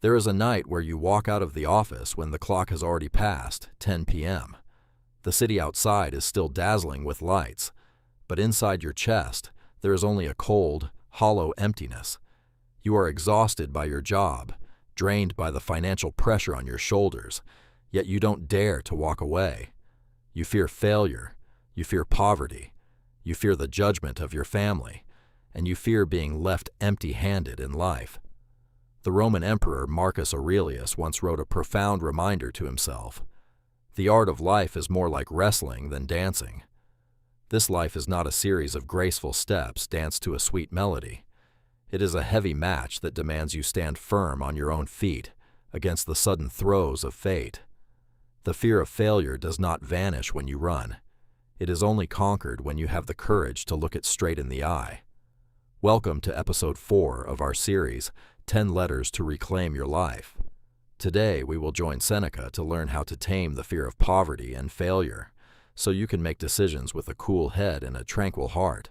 There is a night where you walk out of the office when the clock has already passed 10 p.m. The city outside is still dazzling with lights, but inside your chest, there is only a cold, hollow emptiness. You are exhausted by your job, drained by the financial pressure on your shoulders, yet you don't dare to walk away. You fear failure, you fear poverty, you fear the judgment of your family, and you fear being left empty-handed in life. The Roman Emperor Marcus Aurelius once wrote a profound reminder to himself. The art of life is more like wrestling than dancing. This life is not a series of graceful steps danced to a sweet melody. It is a heavy match that demands you stand firm on your own feet against the sudden throes of fate. The fear of failure does not vanish when you run. It is only conquered when you have the courage to look it straight in the eye. Welcome to episode 4 of our series, 10 Letters to Reclaim Your Life. Today, we will join Seneca to learn how to tame the fear of poverty and failure, so you can make decisions with a cool head and a tranquil heart.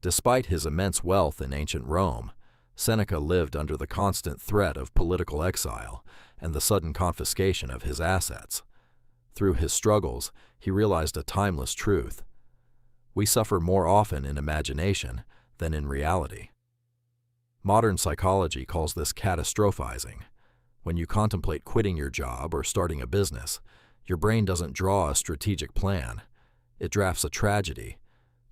Despite his immense wealth in ancient Rome, Seneca lived under the constant threat of political exile and the sudden confiscation of his assets. Through his struggles, he realized a timeless truth. We suffer more often in imagination than in reality. Modern psychology calls this catastrophizing. When you contemplate quitting your job or starting a business, your brain doesn't draw a strategic plan. It drafts a tragedy.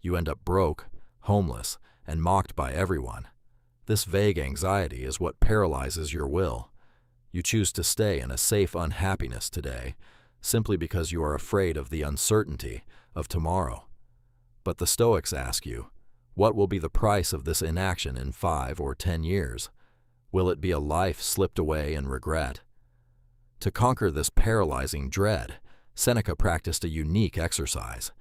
You end up broke, homeless, and mocked by everyone. This vague anxiety is what paralyzes your will. You choose to stay in a safe unhappiness today, simply because you are afraid of the uncertainty of tomorrow. But the Stoics ask you, what will be the price of this inaction in 5 or 10 years? Will it be a life slipped away in regret? To conquer this paralyzing dread, Seneca practiced a unique exercise.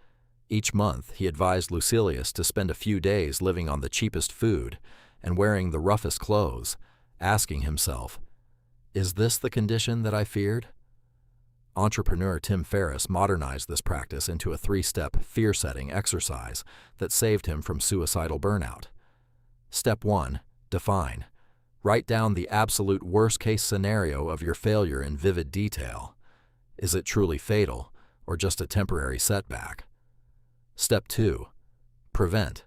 Each month, he advised Lucilius to spend a few days living on the cheapest food and wearing the roughest clothes, asking himself, "Is this the condition that I feared?" Entrepreneur Tim Ferriss modernized this practice into a 3-step fear-setting exercise that saved him from suicidal burnout. Step 1. Define. Write down the absolute worst-case scenario of your failure in vivid detail. Is it truly fatal, or just a temporary setback? Step 2. Prevent.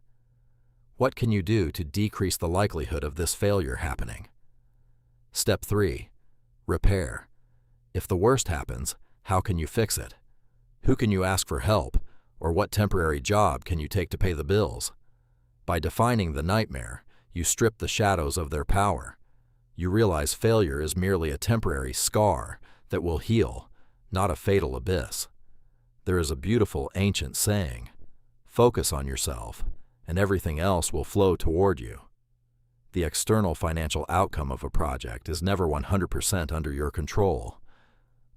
What can you do to decrease the likelihood of this failure happening? Step 3. Repair. If the worst happens, how can you fix it? Who can you ask for help, or what temporary job can you take to pay the bills? By defining the nightmare, you strip the shadows of their power. You realize failure is merely a temporary scar that will heal, not a fatal abyss. There is a beautiful ancient saying, "Focus on yourself, and everything else will flow toward you." The external financial outcome of a project is never 100% under your control.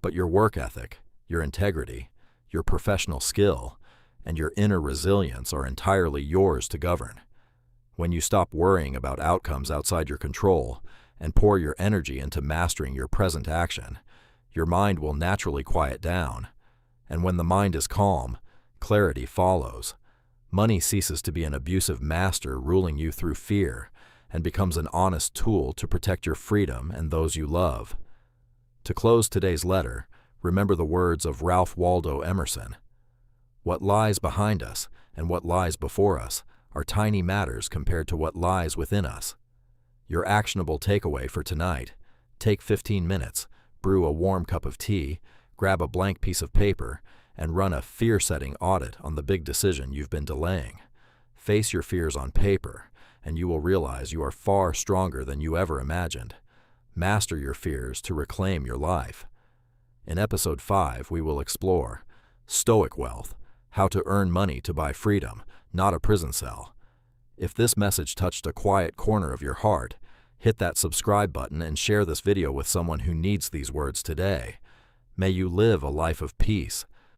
But your work ethic, your integrity, your professional skill, and your inner resilience are entirely yours to govern. When you stop worrying about outcomes outside your control and pour your energy into mastering your present action, your mind will naturally quiet down. And when the mind is calm, clarity follows. Money ceases to be an abusive master ruling you through fear and becomes an honest tool to protect your freedom and those you love. To close today's letter, remember the words of Ralph Waldo Emerson. What lies behind us and what lies before us are tiny matters compared to what lies within us. Your actionable takeaway for tonight: take 15 minutes, brew a warm cup of tea, grab a blank piece of paper, and run a fear-setting audit on the big decision you've been delaying. Face your fears on paper, and you will realize you are far stronger than you ever imagined. Master your fears to reclaim your life. In episode 5, we will explore Stoic wealth, how to earn money to buy freedom, not a prison cell. If this message touched a quiet corner of your heart, hit that subscribe button and share this video with someone who needs these words today. May you live a life of peace,